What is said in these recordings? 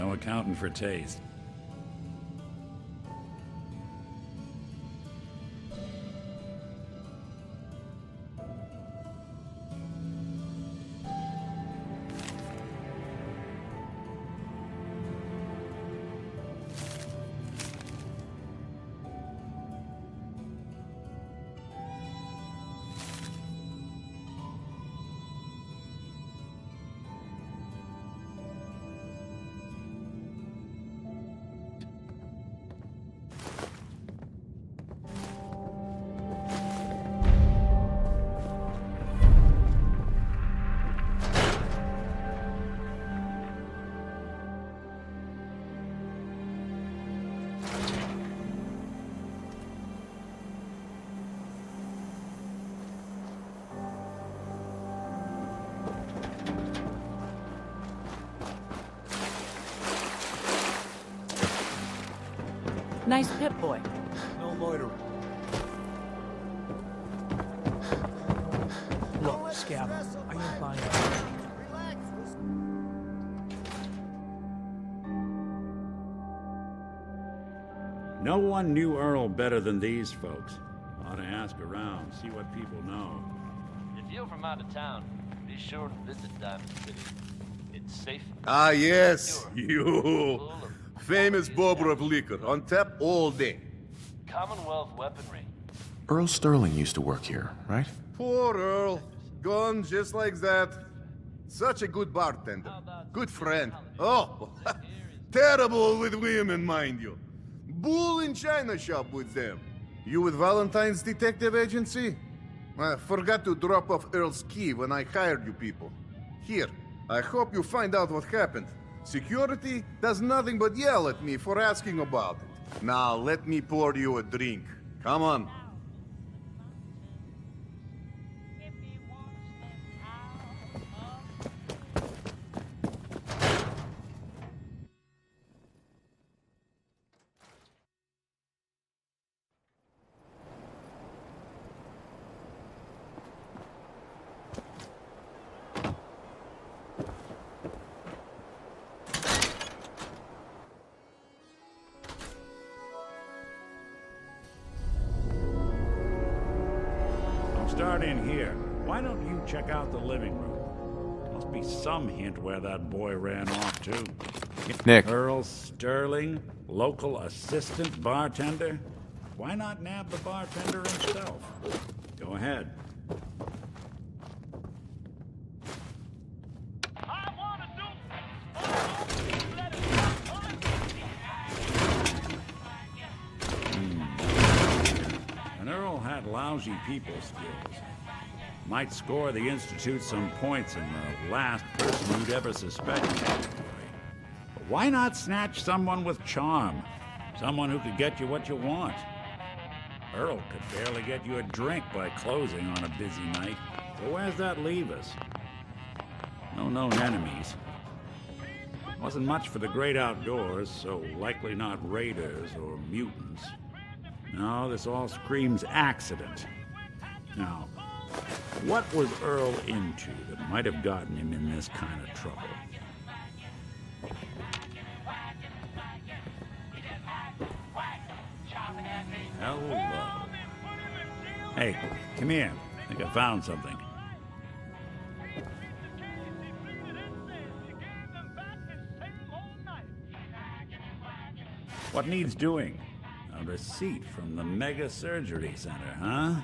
No accounting for taste. Nice pit boy. No loitering. Look, Scab, I ain't buying it. No one knew Earl better than these folks. Ought to ask around, see what people know. If you're from out of town, be sure to visit Diamond City. It's safe. Ah, yes, Pure, you. full of Famous bobber of liquor, on tap all day. Commonwealth weaponry. Earl Sterling used to work here, right? Poor Earl. Gone just like that. Such a good bartender. Good friend. Oh, terrible with women, mind you. Bull in china shop with them. You with Valentine's Detective Agency? I forgot to drop off Earl's key when I hired you people. Here, I hope you find out what happened. Security does nothing but yell at me for asking about it. Now, let me pour you a drink. Come on. Start in here. Why don't you check out the living room? Must be some hint where that boy ran off to. Nick. Earl Sterling, local assistant bartender? Why not nab the bartender himself? Go ahead. And Earl had lousy people skills. Might score the Institute some points in the last person you'd ever suspect category. But why not snatch someone with charm? Someone who could get you what you want. Earl could barely get you a drink by closing on a busy night. So where's that leave us? No known enemies. Wasn't much for the great outdoors, so likely not raiders or mutants. No, this all screams accident. Now, what was Earl into that might have gotten him in this kind of trouble? Hello. Hey, come here. I think I found something. What needs doing? A receipt from the Mega Surgery Center, huh?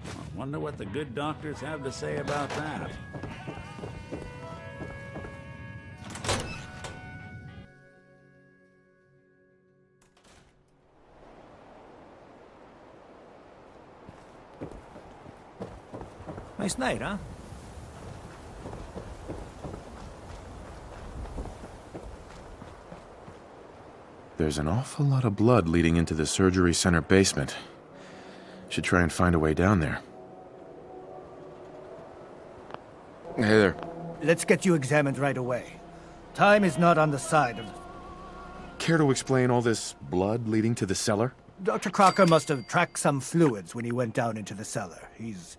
I wonder what the good doctors have to say about that. Nice night, huh? There's an awful lot of blood leading into the surgery center basement. Should try and find a way down there. Hey there. Let's get you examined right away. Time is not on the side of... Care to explain all this blood leading to the cellar? Dr. Crocker must have tracked some fluids when he went down into the cellar. He's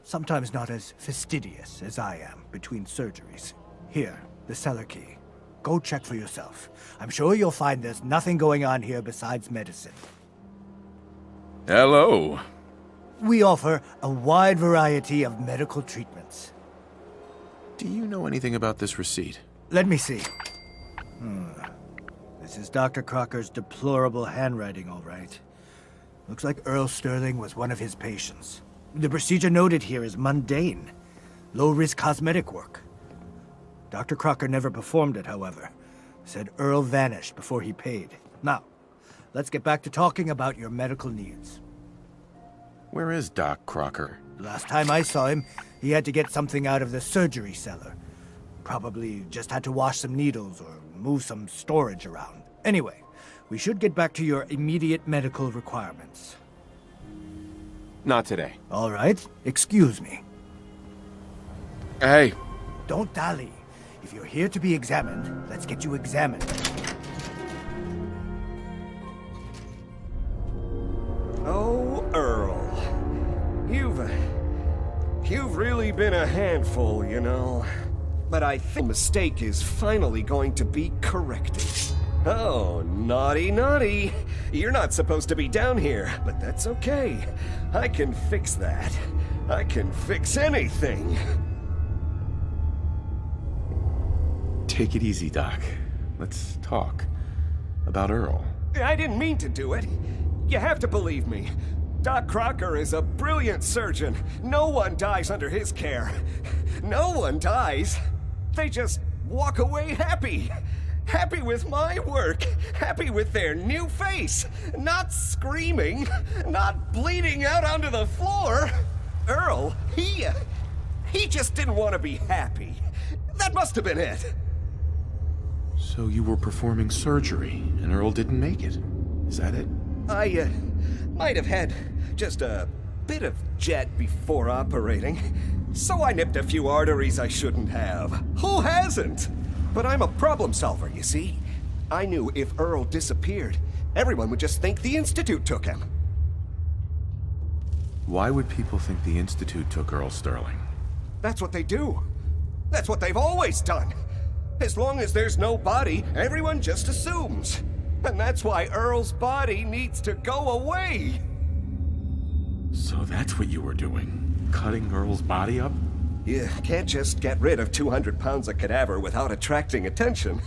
sometimes not as fastidious as I am between surgeries. Here, the cellar key. Go check for yourself. I'm sure you'll find there's nothing going on here besides medicine. Hello. We offer a wide variety of medical treatments. Do you know anything about this receipt? Let me see. This is Dr. Crocker's deplorable handwriting, all right. Looks like Earl Sterling was one of his patients. The procedure noted here is mundane. Low-risk cosmetic work. Dr. Crocker never performed it, however. Said Earl vanished before he paid. Now, let's get back to talking about your medical needs. Where is Doc Crocker? Last time I saw him, he had to get something out of the surgery cellar. Probably just had to wash some needles or move some storage around. Anyway, we should get back to your immediate medical requirements. Not today. All right, excuse me. Hey. Don't dally. If you're here to be examined, let's get you examined. Oh, Earl. You've really been a handful, you know. But I think the mistake is finally going to be corrected. Oh, naughty, naughty. You're not supposed to be down here, but that's okay. I can fix that. I can fix anything. Take it easy, Doc. Let's talk. About Earl. I didn't mean to do it. You have to believe me. Doc Crocker is a brilliant surgeon. No one dies under his care. No one dies. They just walk away happy. Happy with my work. Happy with their new face. Not screaming. Not bleeding out onto the floor. Earl, he just didn't want to be happy. That must have been it. So you were performing surgery, and Earl didn't make it. Is that it? I might have had just a bit of jet before operating. So I nipped a few arteries I shouldn't have. Who hasn't? But I'm a problem solver, you see. I knew if Earl disappeared, everyone would just think the Institute took him. Why would people think the Institute took Earl Sterling? That's what they do. That's what they've always done. As long as there's no body, everyone just assumes. And that's why Earl's body needs to go away. So that's what you were doing? Cutting Earl's body up? You can't just get rid of 200 pounds of cadaver without attracting attention.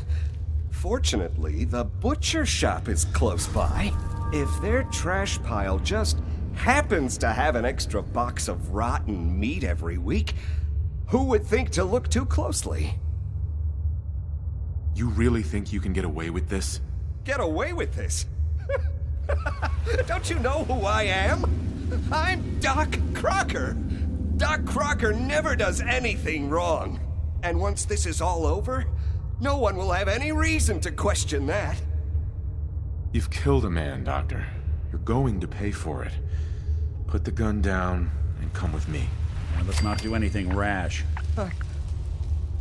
Fortunately, the butcher shop is close by. If their trash pile just happens to have an extra box of rotten meat every week, who would think to look too closely? You really think you can get away with this? Get away with this? Don't you know who I am? I'm Doc Crocker. Doc Crocker never does anything wrong. And once this is all over, no one will have any reason to question that. You've killed a man, Doctor. You're going to pay for it. Put the gun down and come with me. Now, let's not do anything rash.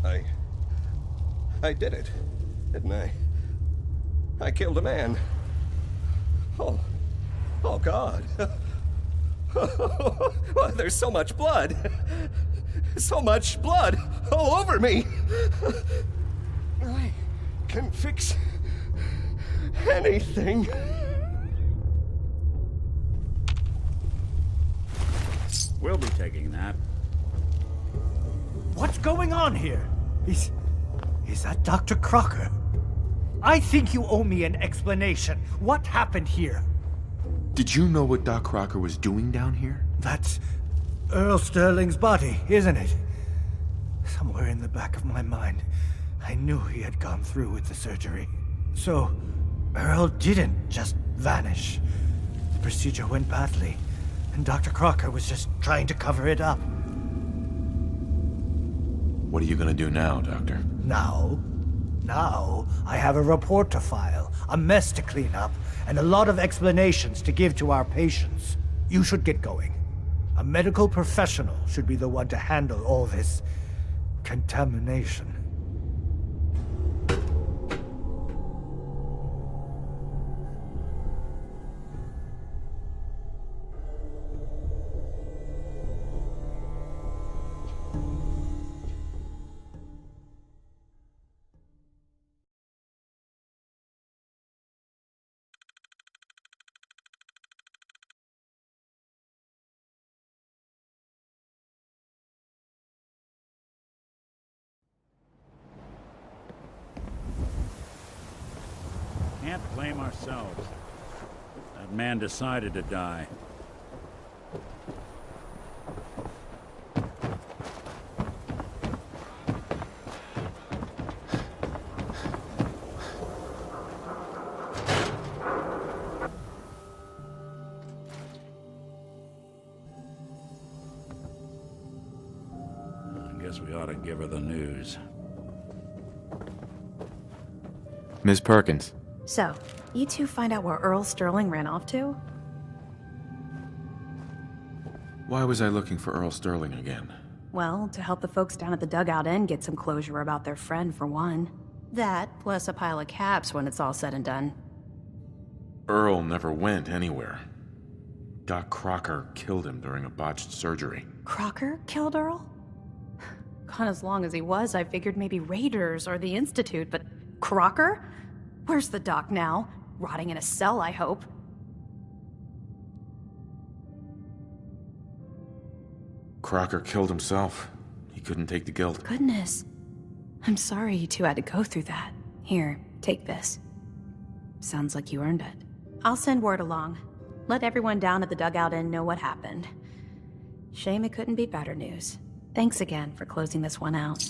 I did it, didn't I? I killed a man. Oh God. Well, there's so much blood. So much blood all over me. I can fix anything. We'll be taking that. What's going on here? Is that Dr. Crocker? I think you owe me an explanation. What happened here? Did you know what Doc Crocker was doing down here? That's Earl Sterling's body, isn't it? Somewhere in the back of my mind, I knew he had gone through with the surgery. So, Earl didn't just vanish. The procedure went badly, and Dr. Crocker was just trying to cover it up. What are you gonna do now, Doctor? Now, I have a report to file, a mess to clean up, and a lot of explanations to give to our patients. You should get going. A medical professional should be the one to handle all this contamination. ourselves. That man decided to die. I guess we ought to give her the news. Miss Perkins. So, you two find out where Earl Sterling ran off to? Why was I looking for Earl Sterling again? Well, to help the folks down at the Dugout Inn get some closure about their friend, for one. That, plus a pile of caps when it's all said and done. Earl never went anywhere. Doc Crocker killed him during a botched surgery. Crocker killed Earl? Gone as long as he was, I figured maybe Raiders or the Institute, but Crocker? Where's the doc now? Rotting in a cell, I hope. Crocker killed himself. He couldn't take the guilt. Goodness. I'm sorry you two had to go through that. Here, take this. Sounds like you earned it. I'll send word along. Let everyone down at the Dugout Inn know what happened. Shame it couldn't be better news. Thanks again for closing this one out.